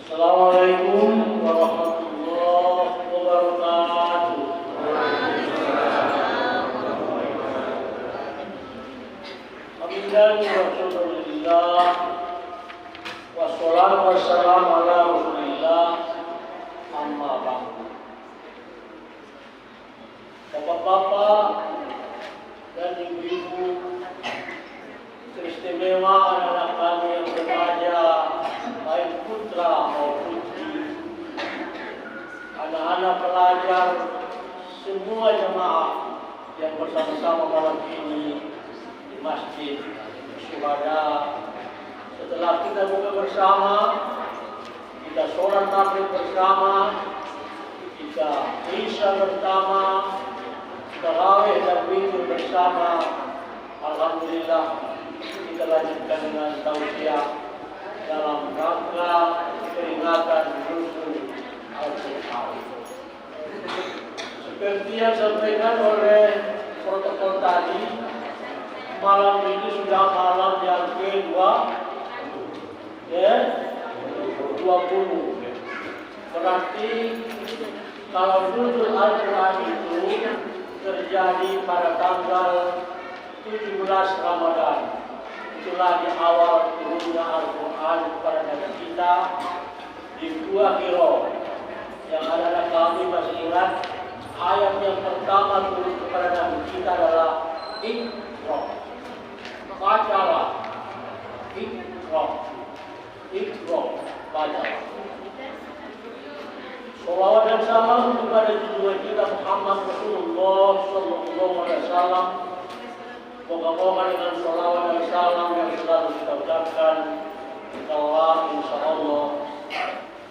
Assalamualaikum warahmatullahi wabarakatuh. Alhamdulillah wassalatu wassalamu ala Rasulillah amma ba'du. Bapak-bapak dan ibu-ibu teristimewa anak-anak kami yang remaja, baik putra maupun putri, anak-anak pelajar, semua jemaah yang bersama-sama malam ini di Masjid Syuhada. Setelah kita buka bersama, kita sholat maghrib bersama, kita isya bersama, tarawih dan witir bersama. Alhamdulillah, kita lanjutkan dengan tausiah dalam rangka peringatan nuzul Al-Quran. Seperti yang disampaikan oleh protokol tadi, malam ini sudah malam yang ke-20. Berarti kalau nuzul Al-Quran itu terjadi pada tanggal 17 Ramadan. Itulah di awal turunnya Al-Quran kepada Nabi kita di dua hiro yang adalah kami masih ingat. Ayat yang pertama turun kepada Nabi kita adalah Iqra, bacalah. Iqra, bacalah. Salawat dan salam kepada junjungan kita Muhammad Rasulullah Sallallahu Alaihi Wasallam. Moga-moga dengan salawat dan salam yang selalu kita ucapkan, Allah insya Allah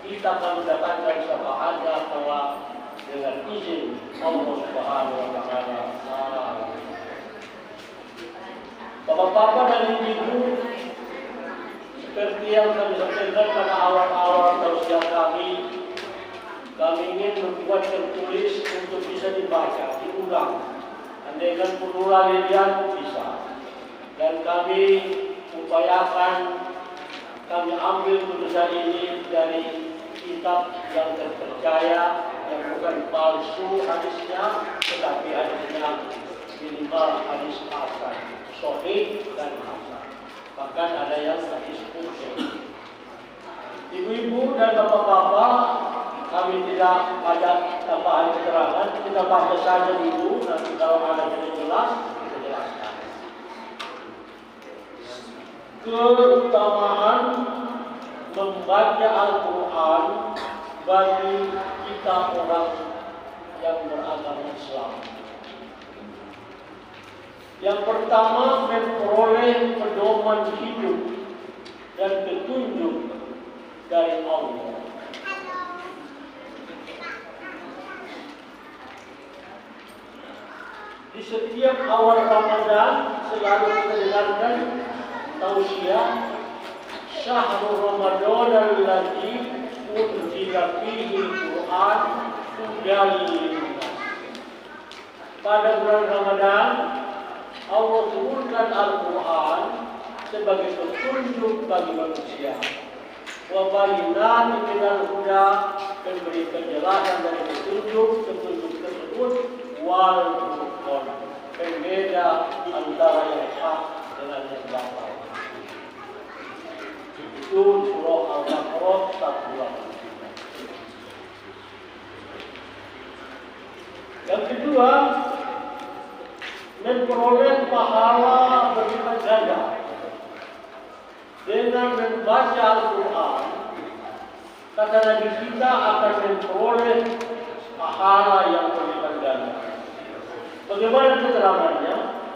kita akan mendapatkan syafaatnya kelak dengan izin Allah Subhanahu Wa Taala. Bapak-bapak dan ibu-ibu, seperti yang kami sampaikan pada awal-awal tausiah kami ingin membuat tertulis untuk bisa dibaca, diulang. Andaikan perlu lalian bisa. Dan kami upayakan kami ambil tulisan ini dari kitab yang terpercaya, yang bukan palsu hadisnya, tetapi hadisnya minimal hadis hasan, sahih dan hasan. Bahkan ada yang hadis sahih. Ibu-ibu dan bapak-bapak, kami tidak ada tambahan keterangan, kita baca saja dulu, nanti kalau ada yang jelas, kita jelaskan. Keutamaan membaca Al-Quran bagi kita orang yang beragama Islam. Yang pertama, memperoleh pedoman hidup dan petunjuk dari Allah. Di setiap awal Ramadan selalu kita dengarkan tausiah Syahrul Ramadan alladzi unzila fihi Al-Quran hudan lin-nas. Pada bulan Ramadan Allah turunkan Al-Quran sebagai petunjuk bagi manusia. Wa bayyinatin minal huda, memberi penjelasan dari petunjuk tersebut wal furqan, pembeda antara yang hak dengan yang batil. Itu surah Al-Baqarah 1. Yang kedua, memperoleh pahala berlipat ganda. Dengan membaca Al-Quran, kata Nabi kita akan memperoleh pahala yang berlipat ganda. Bagaimana keterangannya?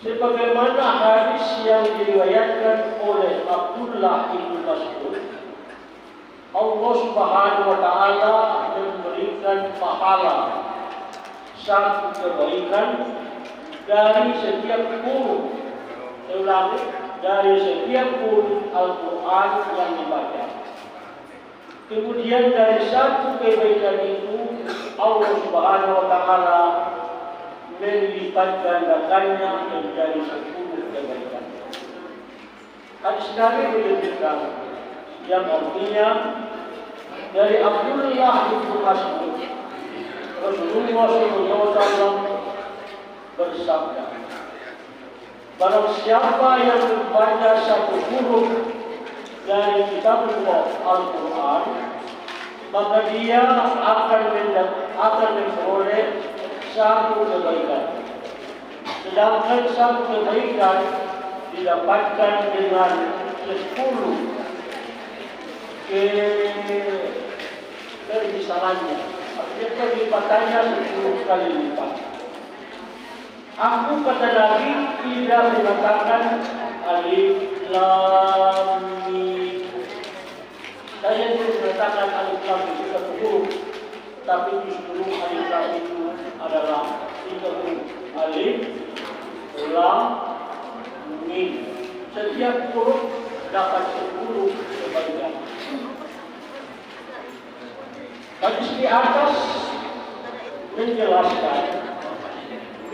Sebagaimana hadis yang diriwayatkan oleh Abdullah bin Mas'ud, Allah Subhanahu Wa Taala memberikan pahala satu kebaikan dari setiap huruf. Saya ulangi, dari setiap huruf Al-Quran yang dibaca. Kemudian dari satu kebaikan itu Allah Subhanahu Wa Taala melipat gandakannya menjadi 10 kebaikan. Hadis Nabi menunjukkan yang artinya dari Abdullah bin Mas'ud, Rasulullah SAW bersabda, barang siapa yang membaca satu huruf dari kitabullah Al-Quran, maka dia akan memperoleh satu kebaikan. Sedangkan satu kebaikan didapatkan dengan 10 kelimpahannya. Artinya kelipatannya 10 kali lipat. Aku kata Nabi tidak mengatakan alif lam mim. Saya tidak mengatakan alif lam itu satu huruf, tapi justru alif lam itu adalah 3 huruf. Alif lam mim. Setiap huruf dapat 10 kebaikan. Hadis di atas menjelaskan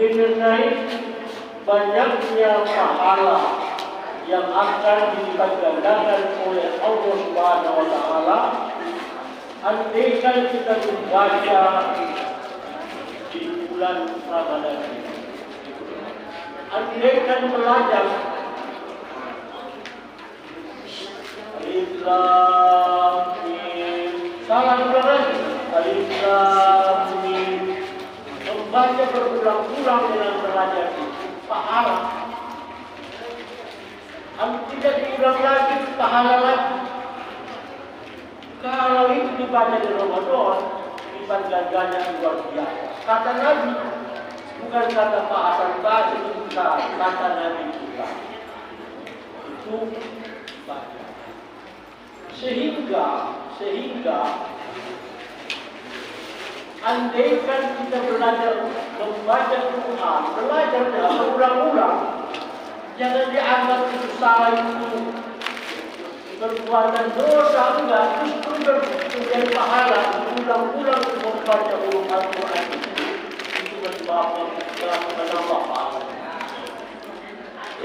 mengenai banyaknya pahala yang akan dilipat gandakan oleh Allah Subhanahu wa Ta'ala andaikan kita membaca di bulan Ramadan. Andaikan belajar Alif Lam Mim, salah lagi Alif Lam Mim, membaca berulang-ulang dengan belajar pahala. Tidak diulang lagi pahala lagi. Kalau itu dibaca di Ramadan, lipat gandanya luar biasa. Kata Nabi, bukan kata Pak Hasan Basri, bukan kata Nabi kita. Itu baca. Sehingga andaikan kita belajar membaca Quran, belajarnya berulang-ulang, jangan dianggap itu salah, itu perbuatan dosa, enggak, justru menjadi pahala. Berulang-ulang membaca Al-Quran itu menyebabkan kita menambah pahala.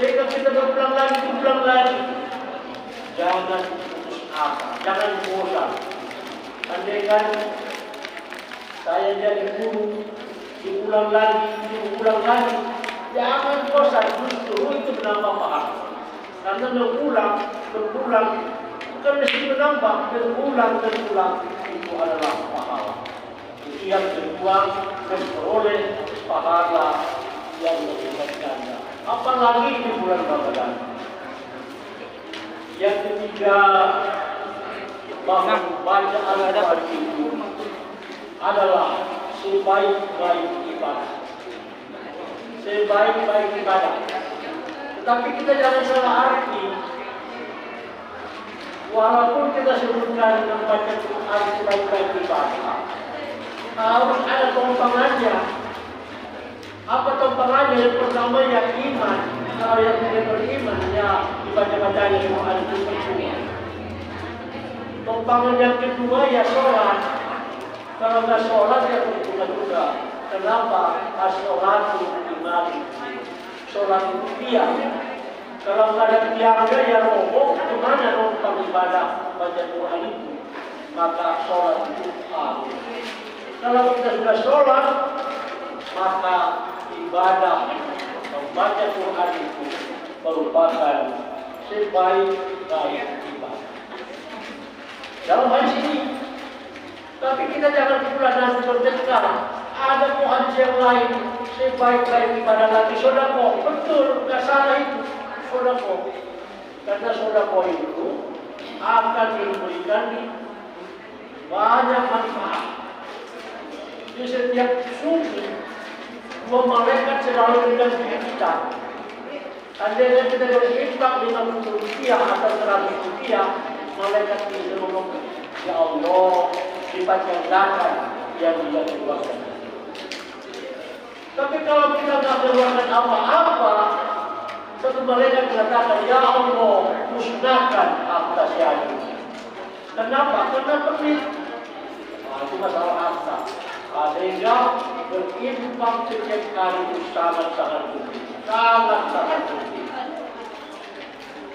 Jika kita berulang lagi, jangan putus asa, jangan bosan. Andaikan saya jadi guru, diulang lagi, jangan bosan, justru itu menambah pahala. Karena berulang, bukan mesti menambah, berulang, itu adalah pahala. Itu yang kedua, memperoleh pahala yang berlipat ganda. Apalagi di bulan Ramadan. Yang ketiga, bahwa membaca Al-Quran itu adalah sebaik-baik ibadah. Tetapi kita jangan salah arti. Walaupun kita sebutkan membaca Quran sebaik-baik ibadah, harus ada tompangannya. Apa tompangannya? Yang pertama yang iman. Kalau yang tidak beriman, ya dibaca-bacanya Quran itu percuma. Tompangan yang kedua ya sholat. Kalau nggak sholat ya percuma juga. Kenapa? As-sholatu imani. Sholat itu tiang. Kalau nggak ada tiangnya ya roboh. Kemana numpang ibadah baca Quran itu? Maka sholat itu harus. Kalau kita sudah sholat, maka ibadah membaca Quran itu merupakan sebaik-baik ibadah. Dalam hadis ini, tapi kita jangan pula nanti berdekat. Ada hadis yang lain, sebaik-baik ibadah lagi sedekah. Betul, nggak salah itu sedekah. Karena sedekah itu akan memberikan banyak manfaat. Di setiap subuh, dua malaikat selalu mendampingi kita. Andainya kita berinfak Rp50 atau Rp100, malaikat itu ngomong, ya Allah, lipat gandakan yang dia keluarkan. Tapi kalau kita tidak keluarkan apa-apa, satu malaikat mengatakan, ya Allah, musnahkan harta saya. Kenapa? Karena pelit. Itu masalah harta. Sehingga berinfak setiap kali itu sangat-sangat penting. Sangat-sangat penting.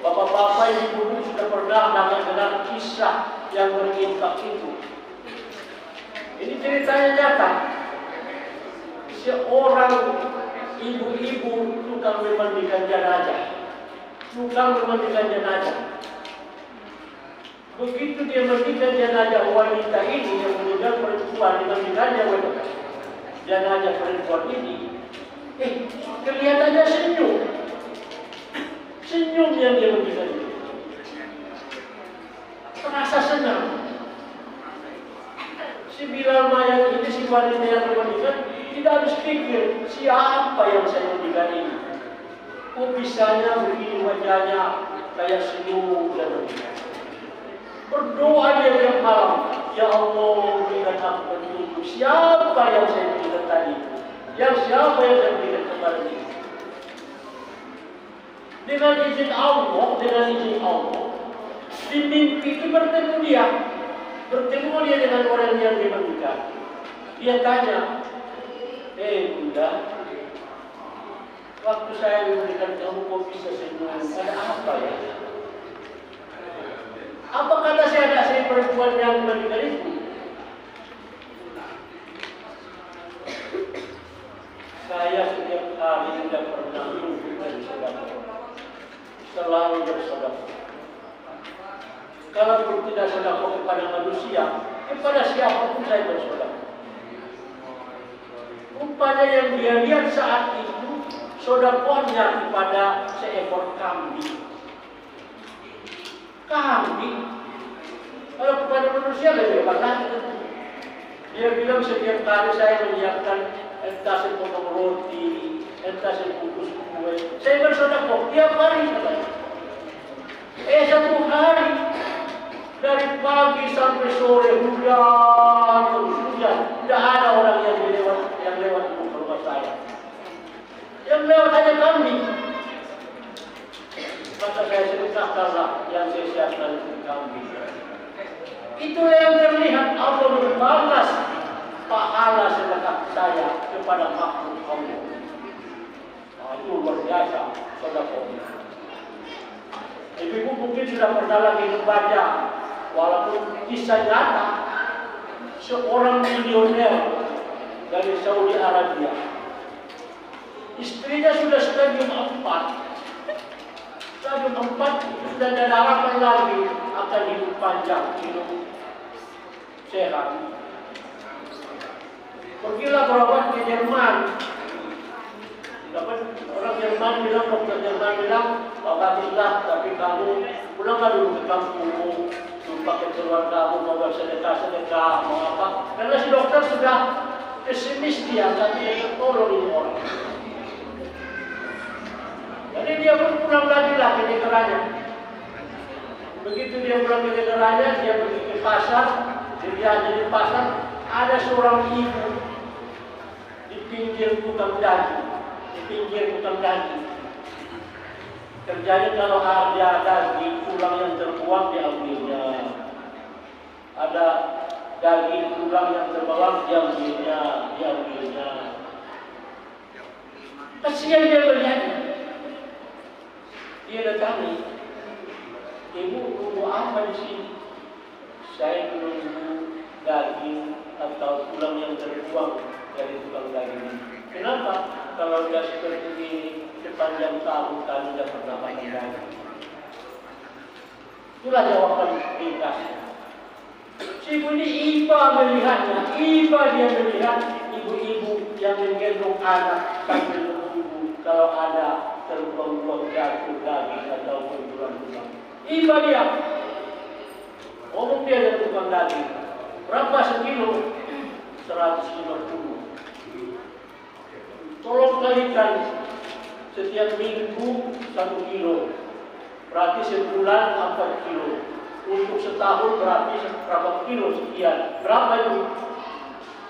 Bapak-bapak ibu-ibu sudah pernah dengar kisah yang berinfak itu. Ini ceritanya nyata. Seorang ibu-ibu tukang memandikan jenazah. Begitu dia mandikan jenazah wanita ini yang meninggal perempuan, dimandikannya wanita jenazah perempuan ini, kelihatannya senyum yang dia mandikan itu. Terasa senang. Si Bilal mayat ini, si wanita yang memandikan, tidak harus pikir siapa yang saya mandikan ini. Kok bisanya begini wajahnya kayak senyum dan begini. Berdoa dia tiap malam, ya Allah berikan aku petunjuk siapa yang saya berikan tadi, siapa yang saya berikan kepada dia. Dengan izin Allah, di mimpi itu bertemu dia dengan orang yang dimandikan. Dia tanya, Bunda, waktu saya memberikan kamu kok bisa senyum, ada apa ya? Apa kata saya perempuan yang dimandikan itu? Saya setiap hari tidak pernah lupa dari saudara, selalu bersedekah. Kalau tidak sedekah kepada manusia, kepada siapapun saya bersedekah. Rupanya yang dia lihat saat itu sedekahnya kepada seekor kambing. Kalau kepada manusia lebih hebat lagi. Dia bilang setiap kali saya menyiapkan entah sepotong roti, entah sebungkus kue, saya bersedekah tiap hari katanya. 1 hari dari pagi sampai sore hujan terus hujan, tidak ada orang yang lewat di rumah saya. Yang lewat hanya kambing. Maka saya sedekahkanlah yang saya siapkan untuk kambing. Itulah yang terlihat Allah membalas pahala sedekah saya kepada makhluk Allah. Itu luar biasa sedekah. Ibu mungkin sudah pernah lagi membaca, walaupun kisah nyata, seorang milioner dari Saudi Arabia. Istrinya sudah stadium 4. Stadium 4 sudah ada harapan lagi akan hidup panjang, hidup sehat. Pergilah berobat ke Jerman. Dapat orang Jerman bilang, dokter Jerman bilang, obatilah, tapi kamu pulanglah dulu ke kampung, jumpa ke keluarga kamu, mau bersedekah, mau apa. Karena si dokter sudah pesimis dia, tapi dia tolong ini orang. Jadi dia pun pulang lagi ke negaranya. Begitu dia pulang ke negaranya, dia pergi ke pasar, dia di pasar, ada seorang ibu di pinggir tukang daging. Kerjanya kalau ada daging tulang yang terbuang diambilnya, ada daging tulang yang terbuang diambilnya. Kasihan dia melihatnya. Dia datangi, ibu tunggu apa di sini? Saya menunggu daging atau tulang yang terbuang dari tukang daging ini. Kenapa? Kalau dia seperti ini sepanjang tahun kami tidak pernah makan daging. Itulah jawaban ringkasnya. Si ibu ini iba melihatnya, dia melihat ibu-ibu yang menggendong anak sambil menunggu kalau ada terbuang-buang jatuh daging atau tulang-tulang. Iba dia. Ngomong dia dengan tukang daging. Berapa sekilo? 150. Tolong kalikan setiap minggu 1 kilo. Berarti sebulan 4 kilo. Untuk setahun berarti berapa kilo sekian. Berapa itu?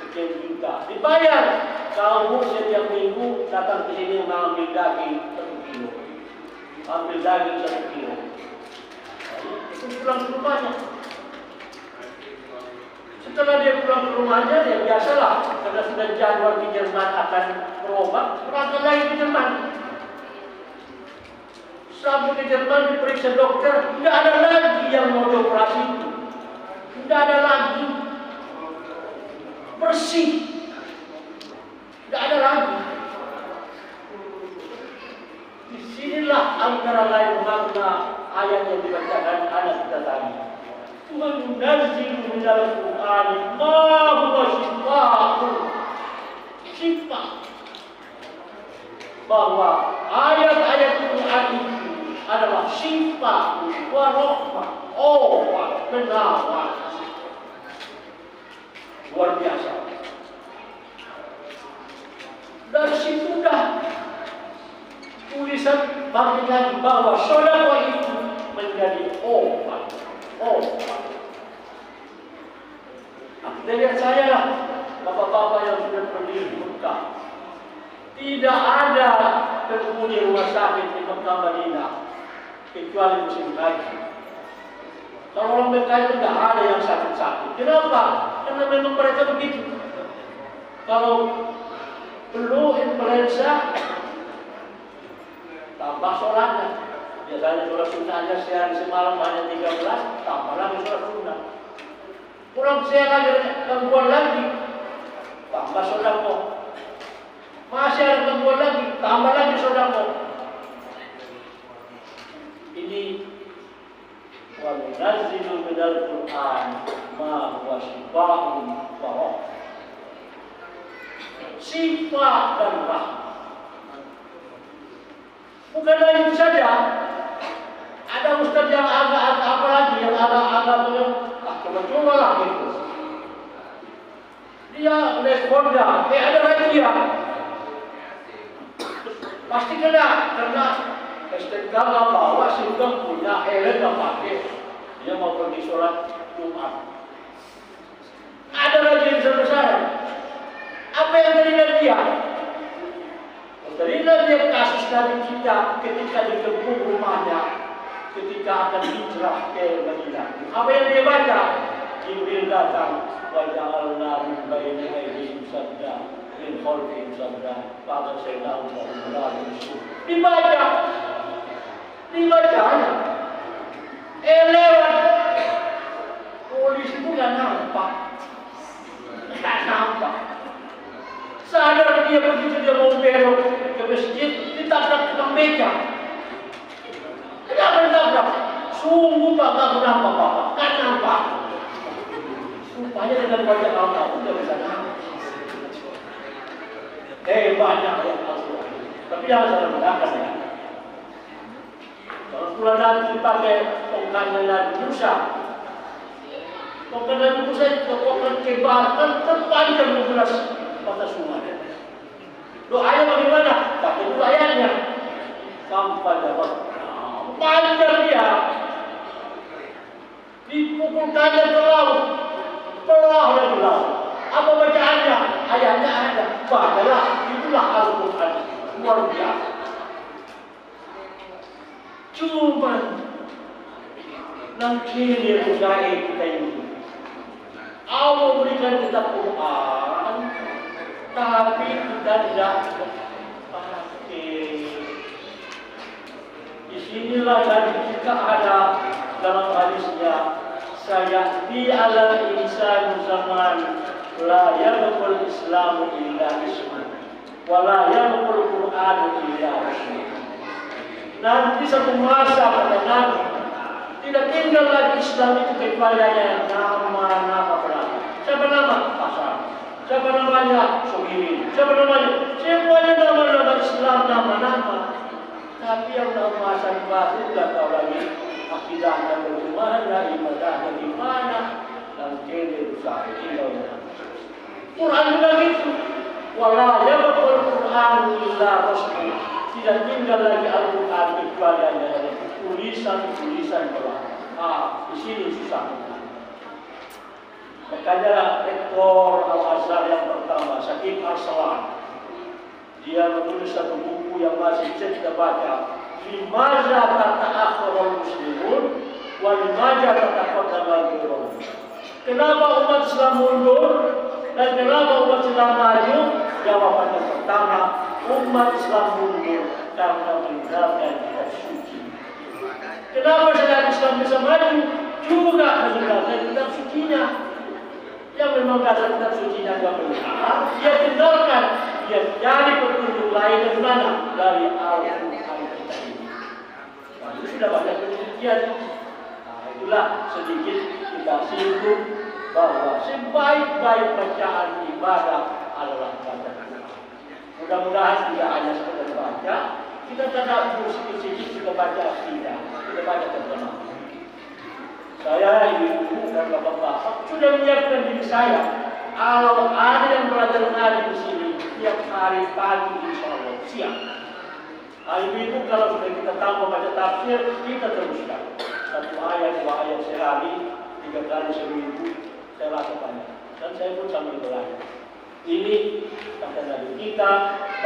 Sekian juta. Dibayar. Kamu setiap minggu datang ke sini mengambil daging 1 kilo. Ambil daging 1 kilo. Itu pulang ke rumahnya. Setelah dia pulang ke rumahnya, dia biasalah, karena sudah jadwal di Jerman akan berobat, berangkat lagi ke Jerman. Sampai ke Jerman diperiksa dokter, tidak ada lagi yang mau dioperasi itu. Tidak ada lagi. Bersih. Tidak ada lagi. Disinilah antara lain makna ayat yang dibacakan anak kita tadi. Tuhan menazzilu minal Qur'ani ma huwa shifaa'un. Syifa. Bahwa ayat-ayat Quran itu adalah syifa, warahmah, obat, penawar. Luar biasa. Dari situ dah tulisan bagi lagi bahwa sedekah itu menjadi obat. Kita lihat saya lah, bapak-bapak yang sudah berdiri Mekah. Tidak ada penghuni rumah sakit di Mekah Madinah kecuali musim haji. Kalau orang Mekah itu tidak ada yang sakit-sakit. Kenapa? Karena memang mereka begitu. Kalau flu influenza, tambah sholatnya. Biasanya sholat sunnahnya sehari semalam hanya 13, tambah lagi sholat sunnah. Kurang sehat lagi, gangguan lagi, tambah sodako. Masih ada gangguan lagi, tambah lagi sodako. Ini wa nunazzilu minal Qur'an ma huwa shifaa'un wa rahmah. Sifat dan rahmat. Bukanlah itu saja. Ada ustaz yang agak-agak apa lagi, yang agak-agak coba-coba lah gitu. Dia responda, ada lagi ya. Pasti kena, karena STK nggak bawa, sehingga punya helm nggak pakai. Dia mau pergi sholat Jumat. Ada lagi yang besar-besar. Apa yang teringat dia? Teringat dia kasus dari kita ketika dikepung rumahnya, ketika akan hijrah ke Madinah. Apa yang dia baca? Jibril datang, wa ja'alna min baini aydihim sadda, min khalfihim sadda, fa aghasyaynahu wa la yubsirun. Dibacanya. Lewat. Polisi itu nggak nampak. Sadar dia begitu dia mau belok ke masjid, ditabrak tukang beca. Kenapa ditabrak? Sungguh Pak, nggak kenapa Pak, kan nampak. Supaya dengan baca Al-Quran dia bisa nampak. Banyak ayat Al-Quran. Tapi jangan salah gunakan ya. Kalau Quran nanti pakai tongkatnya Nabi Musa, tongkat Nabi Musa itu tongkat kebarkan terpanjang 12 mata sungai. Doanya bagaimana? Pakai dulu ayatnya. Sampai dapat panjang dia. Dipukulkannya ke laut. Telah lagi laut. Apa bacaannya? Ayatnya ada. Bacalah. Itulah Al-Quran. Luar biasa. Cuma nanti dia usai kita ini. Allah berikan kita Quran, tapi kita tidak pakai. Di sinilah tadi kita ada dalam hadisnya, saya di alam insan zaman la yabqul Islam illa ismu, wa la yabqul Quran illa ismu. Nanti satu masa pada Nabi tidak tinggal lagi Islam itu kecuali hanya nama-nama belaka. Siapa nama? Pasar. Siapa namanya? Sugiri. Siapa namanya? Semuanya nama-nama Islam, nama-nama. Tapi yang nama asal batin tidak tahu lagi akidahnya bagaimana, ibadahnya gimana, dan jadi rusak ilmunya. Quran juga gitu. Wala yabqul Quran illa rasul. Tidak tinggal lagi Al-Quran kecuali hanya tulisan-tulisan belaka. Di sini susah. Makanya rektor Al-Azhar yang pertama, Syakib Arsalan, dia menulis satu buku yang masih bisa kita baca. Limaza tata'akhirul muslimun wa limaza tataqaddamul ghairuhum. Kenapa umat Islam mundur dan kenapa umat Islam maju? Jawabannya pertama, umat Islam mundur karena meninggalkan kitab suci. Kenapa syariat Islam bisa maju? Juga meninggalkan kitab sucinya. Yang memang dasar kitab sucinya tidak benar, dia tinggalkan, dia cari petunjuk lain dari mana? Dari Al-Quran kita ini. Nah, itu sudah banyak penelitian. Nah, itulah sedikit kita singgung bahwa sebaik-baik bacaan ibadah adalah baca Quran. Mudah-mudahan tidak hanya sekedar baca, kita tadabbur sedikit-sedikit, kita baca akidah, kita baca terjemah. Saya, ibu dan bapak-bapak sudah menyiapkan diri saya. Kalau ada yang belajar ngaji di sini tiap hari pagi, insya Allah siap. Ibu kalau sudah kita tahu membaca tafsir, kita teruskan. 1 ayat, 2 ayat sehari, 3 kali seminggu, saya lakukan. Dan saya pun sambil belajar. Ini kata Nabi kita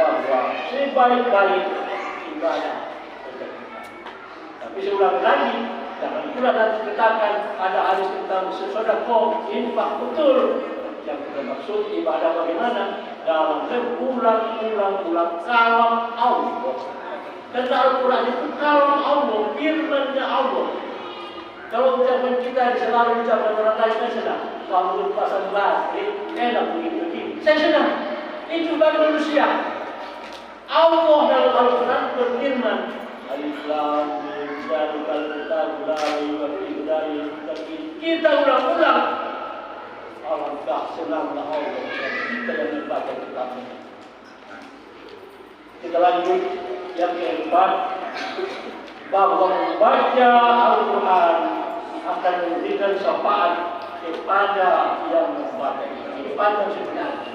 bahwa sebaik-baik ibadah. Tapi saya ulang lagi, jangan pula nanti katakan ada hadis tentang sedekah, infak betul. Yang kita maksud ibadah bagaimana? Dalam berulang-ulang kalam Allah. Karena Al-Quran itu kalam Allah, firman-Nya Allah. Kalau ucapan kita selalu ucapan orang lain, saya senang. Kalau pasang batik, enak begini-begini. Saya senang. Itu bagi manusia. Allah dalam Al-Quran berfirman, Alif Lam Mim Zalikal Kitab La Raiba Fihi. Kita ulang-ulang. Alangkah senangnya Allah dan kita yang membaca kitabnya. Kita lanjut yang keempat, bahwa membaca Al-Quran akan memberikan syafaat kepada yang membaca itu. Kepada sebenarnya.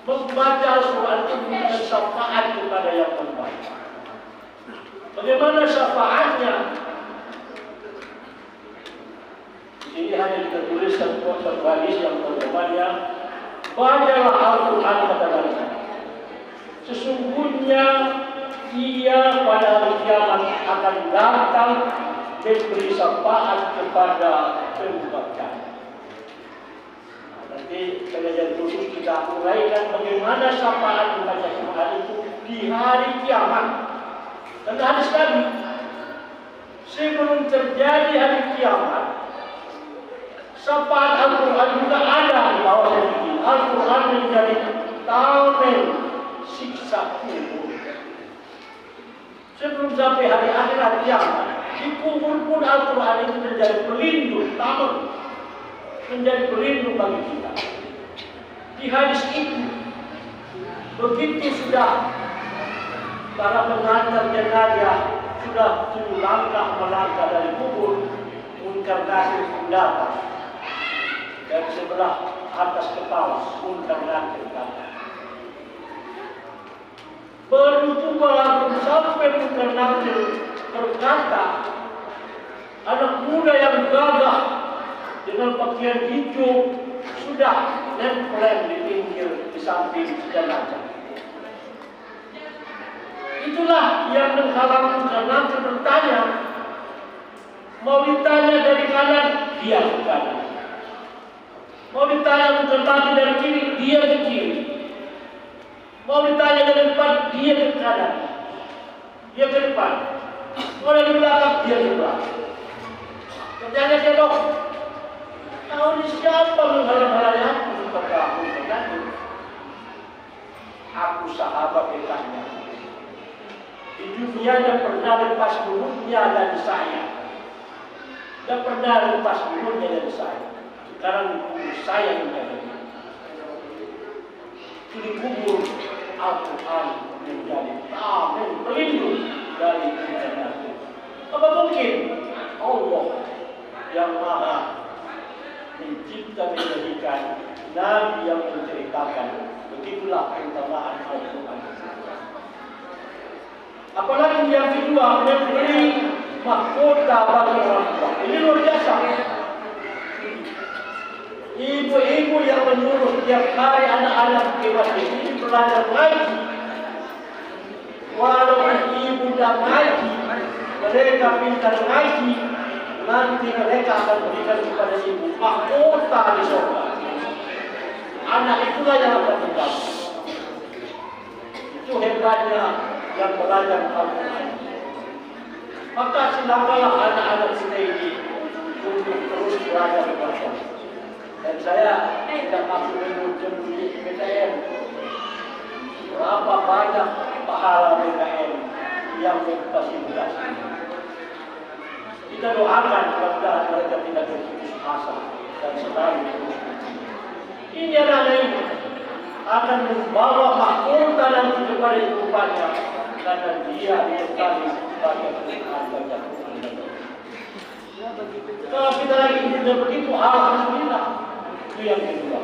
Membaca Al-Quran itu memberikan syafaat kepada yang membaca. Bagaimana syafaatnya? Ini hanya kita tulis satu hadis yang terjemahnya, bacalah Al-Quran kata Nabi. Sesungguhnya ia pada hari kiamat akan datang memberi syafaat kepada pembaca. Nanti pengajian khusus kita uraikan bagaimana syafaat membaca Quran itu di hari kiamat. Dan hadis Nabi, sebelum terjadi hari kiamat, syafaat Al-Quran juga ada di bawah ini. Al-Quran menjadi tameng siksa kubur. Sebelum sampai hari akhirat kiamat, di kubur pun Al-Quran itu menjadi pelindung, tameng, menjadi pelindung bagi kita. Di hadis itu, begitu sudah para pengantar jenazah sudah 7 langkah melangkah dari kubur, Munkar Nakir pun datang. Dan sebelah atas kepala Munkar Nakir datang. Begitu langsung sampai Munkar Nakir berkata, anak muda yang gagah dengan pakaian hijau sudah nempel di pinggir di samping jenazah. Itulah yang menghalang karena bertanya. Mau ditanya dari kanan, dia ke kanan. Mau ditanya kembali dari kiri, dia ke kiri. Mau ditanya dari depan, dia ke kanan. Dia ke depan. Mau dari belakang, dia ke belakang. Kerjanya dia dok. Tahu ini siapa menghalang-halangi aku? Kata aku mengaku. Aku sahabat dekatnya. Di dunia yang pernah lepas mulutnya dari saya. Yang pernah lepas mulutnya dari saya. Sekarang saya menjadi. Di kubur Al-Quran menjadi tameng pelindung dari bencana. Apa mungkin Allah yang maha mencipta menjadikan Nabi yang menceritakan. Begitulah keutamaan Al-Quran. Apalagi yang kedua, memberi mahkota bagi orang tua. Ini luar biasa. Ibu-ibu yang menyuruh tiap hari anak-anak dewasa ini belajar ngaji. Walaupun ibu dan ngaji, mereka pintar ngaji, nanti mereka akan berikan kepada ibu mahkota di surga. Anak itulah yang akan didapat. Itu hebatnya yang belajar Al-Quran. Maka silakanlah anak-anak kita ini untuk terus berada di bawah. Dan saya tidak mampu menuju BKN. Berapa banyak pahala BKN yang memfasilitasi. Kita doakan mudah-mudahan mereka tidak berputus asa dan selalu terus. Ini anak-anak ini akan membawa mahkota nanti kepada ibunya karena dia dibekali sebagai Tuhan banyak Tuhan. Kalau kita lagi tidak begitu, alhamdulillah. Itu yang kedua.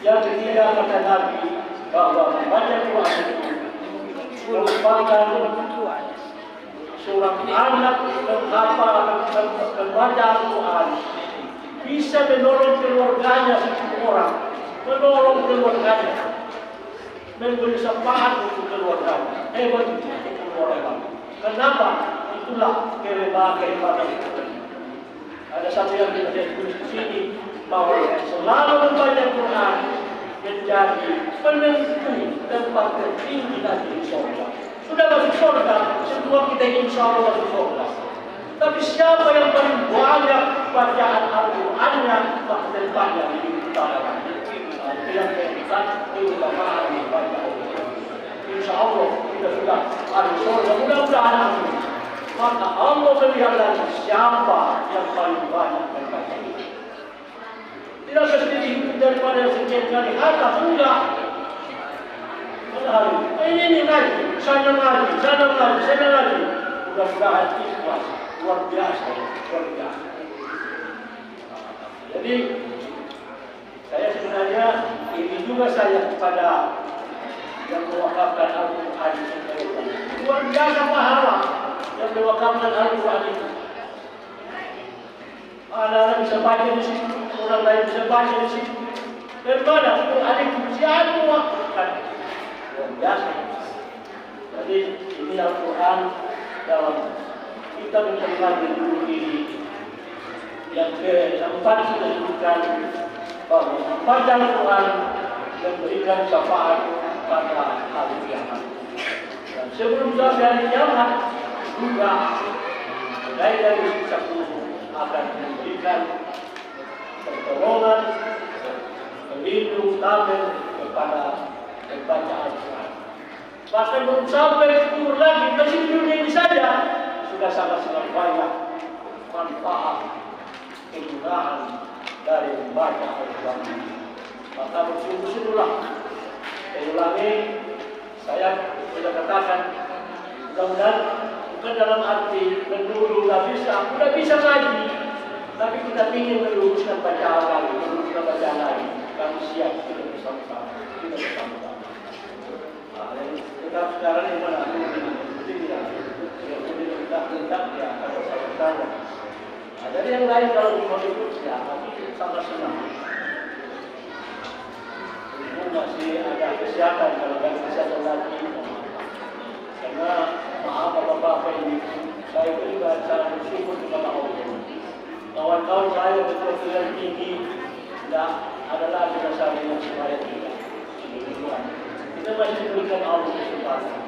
Yang ketiga kata Nabi bahwa membaca Quran itu merupakan seorang anak menghafal membaca Al-Quran bisa menolong keluarganya orang, menolong keluarganya, memberi syafaat untuk keluarganya. Hebat itu keluarga. Kenapa? Itulah kehebatan kita. Ada satu yang kita tulis di sini bahwa selalu membaca Quran menjadi penentu tempat tertinggi nanti di surga. Sudah masuk surga, semua kita insya Allah masuk surga. Tapi siapa yang paling banyak bacaan Al-Qurannya, maka tempatnya di utara. Itu yang kita keutamaan membaca Al-Quran. Insya Allah kita sudah ada surga. Mudah-mudahan maka Allah melihat lagi siapa yang paling banyak membaca. Tidak mesti dihitung daripada sekian kali harta, enggak. Ini lagi, sana lagi. Mudah-mudahan ikhlas, luar biasa. Jadi saya sebenarnya ini juga saya kepada yang mewakafkan Al-Quran itu. Luar biasa pahala yang mewakafkan Al-Quran itu. Anak-anak bisa baca di situ, orang lain bisa baca di situ. Daripada Al-Quran itu siapa mewakafkan? Luar biasa. Jadi ini Al-Quran dalam kita mempelajari dulu ini. Yang keempat sudah disebutkan bahwa membaca Al-Quran memberikan syafaat pada hari kiamat. Dan sebelum hari kiamat juga dari siksa kubur akan memberikan pertolongan, pelindung tameng kepada membaca Al-Quran. Bahkan belum sampai kubur lagi, masih di dunia ini saja sudah sangat-sangat banyak manfaat kegunaan dari membaca Al-Quran. Maka bersungguh-sungguhlah. Saya ulangi, saya sudah katakan, mudah-mudahan bukan dalam arti mendulu nggak bisa ngaji, tapi kita ingin meluruskan bacaan lagi, meluruskan bacaan lagi. Kami siap kita bersama-sama. Kita sekarang di mana? Tidak ya, kalau saya tanya. Jadi yang lain kalau mau ikut ya, tapi sama senang. Itu masih ada kesehatan, kalau nggak kesehatan lagi. Karena maaf bapak-bapak ini, saya juga sangat bersyukur kepada Allah. Kawan-kawan saya betul-betul tinggi, tidak ada lagi masalah yang supaya tidak. Kita masih diberikan Allah kesempatan.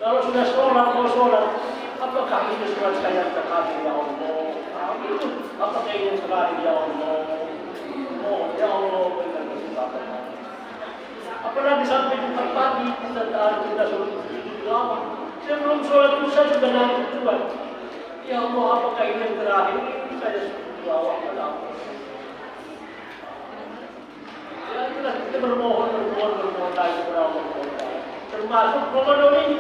Kalau sudah sholat, apakah itu surat saya terhati ya Allah? Apakah ingin sekali ya Allah? Oh ya Allah, berikan kesempatan. Apalagi sampai di tempat kita sudah lama. Sebelum sholat itu saya sudah nangis Tuhan. Ya Allah, apakah ini yang terakhir? Saya sudah pada Allah. Ya itulah kita bermohon lagi kepada Allah. Termasuk Ramadan ini.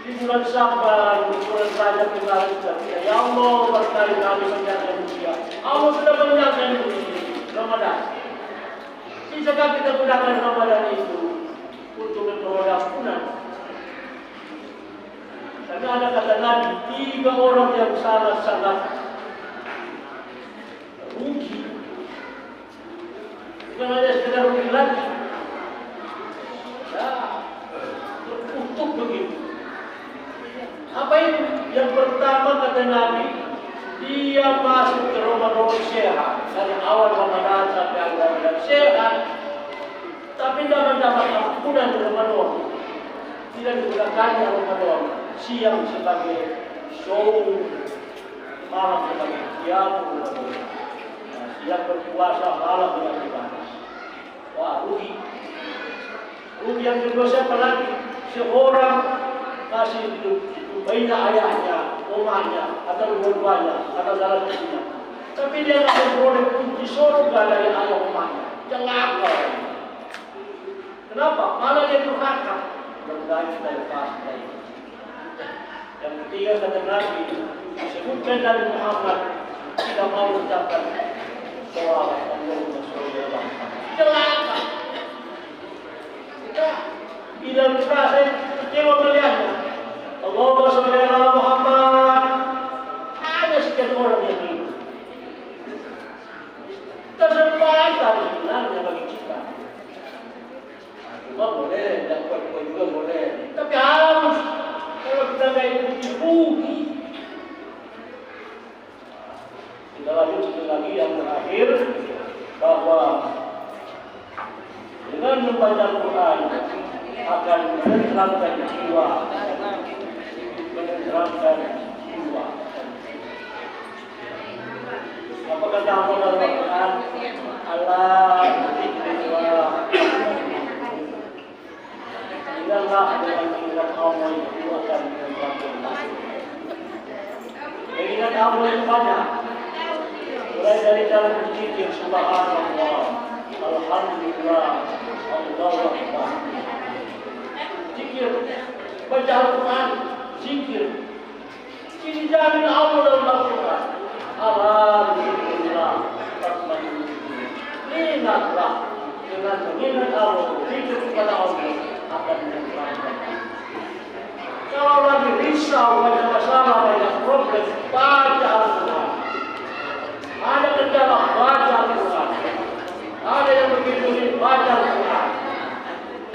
Di bulan Syawal, di bulan Rajab kemarin kita, ya Allah, berkali-kali menjaga usia. Allah sudah menjaga ini Ramadan. Bisakah kita gunakan Ramadan itu untuk memperoleh ampunan? Karena ada kata Nabi, 3 orang yang sangat-sangat rugi. Bukan hanya sekedar rugi lagi. Ya, terkutuk begitu. Apa itu? Yang pertama kata Nabi, dia masuk ke Ramadan sehat. Dari awal Ramadan sampai akhir Ramadan sehat. Tapi tidak mendapat ampunan di Ramadan. Tidak digunakannya Ramadan. siang sebagai show, malam sebagai teater, siang berpuasa, malam dengan ibadah. Wah, rugi. Rugi yang kedua siapa lagi? Seorang kasih banyak ayahnya, omanya, atau dua-duanya, atau salah satunya. Tapi dia nggak memperoleh kunci surga dari ayah omanya. Celaka. Kenapa? Malah dia durhaka. Mudah-mudahan kita lepas dari itu. Yang ketiga kata Nabi, disebutkan dari Muhammad tidak mau mengucapkan doa Allahumma sholli ala Muhammad. Celaka. Tidak bisa saya kecewa melihatnya. Allahumma sholli ala Muhammad. Ada sekian orang yang ini. Kesempatan sebenarnya bagi kita. Cuma boleh, dan kuat-kuat juga boleh. Tapi harus kalau kita nggak ikuti rugi. Kita lanjut sekali lagi yang terakhir bahwa dengan membaca Quran akan menenteramkan jiwa, menenteramkan jiwa. Apa kata Allah dalam Al-Quran? Allah dzikrillah. Ingatlah dengan ingat Allah itu akan menenteramkan. Ingat Allah itu banyak. Mulai dari cara berzikir subhanallah, alhamdulillah, Allahu akbar. Zikir, baca Al-Quran, zikir. Ini jamin Allah dalam Al-Quran. Alhamdulillah, ingatlah dengan mengingat Allah, zikir kepada Allah akan menenteramkan. Kalau lagi risau, banyak masalah, banyak problem, baca Al-Quran. Ada kendala, baca Al-Quran. Ada yang begitu ini, baca Al-Quran.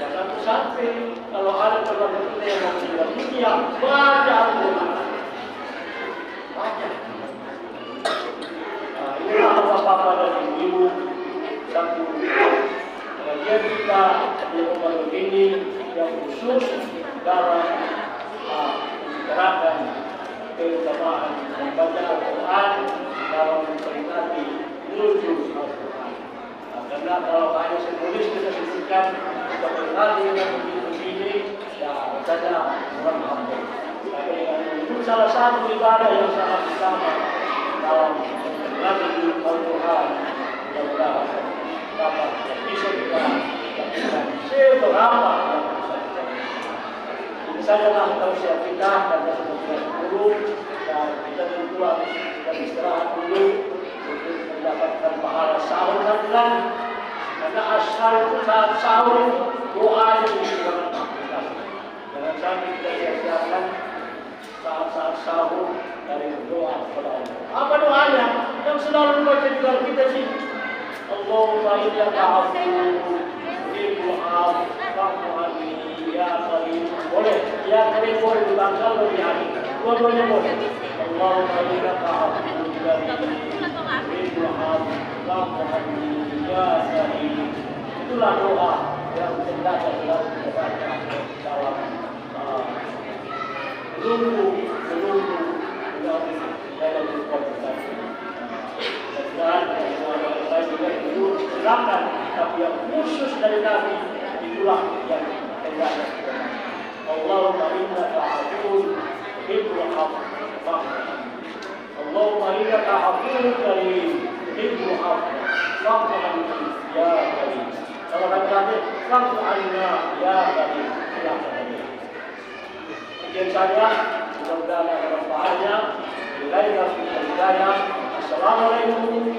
Jangan sampai kalau ada perbuatan kita yang meninggal dunia, baca Al-Quran. Baca. Nah, inilah bapak-bapak dan ibu-ibu satu pengajian kita yang membantu ini yang khusus dalam gerakan keutamaan membaca Al-Quran dalam memperingati Nuzul Al-Quran. Karena kalau hanya simbolis kita sebutkan memperingati dengan begini, ya saja kurang mampu. Tapi itu salah satu ibadah yang sangat utama dalam memperingati Al-Quran. Mudah-mudahan dapat bisa kita lakukan seberapa yang bisa kita. Ini sajalah tausiah kita dan kita dulu dan kita tentu harus kita istirahat dulu untuk mendapatkan pahala sahur lagi. Karena asal saat sahur doa yang dilakukan. Jangan sampai kita sia-siakan saat-saat sahur dari doa kepada Allah. Apa doanya? Yang selalu baca juga kita sih. Allahumma innaka afuwwun tuhibbul afwa fa'fu anni ya karim. Boleh, ya karim boleh dibaca lebih hari. Dua-duanya boleh. Allahumma innaka afuwwun tuhibbul afwa fa'fu anni ya karim. Itulah doa yang sengaja selalu kita baca dalam menunggu dalam berkomunikasi. Dan saya juga itu silakan, tapi yang khusus dari Nabi itulah yang tegaknya. Allahumma innaka afuwwun tuhibbul afwa. Allahumma innaka afuwwun karim tuhibbul afwa. Fa'fu anni ya karim. Kalau laki-laki, fa'fu anna ya karim. Silakan. Sekian saja, mudah-mudahan ada manfaatnya. Assalamualaikum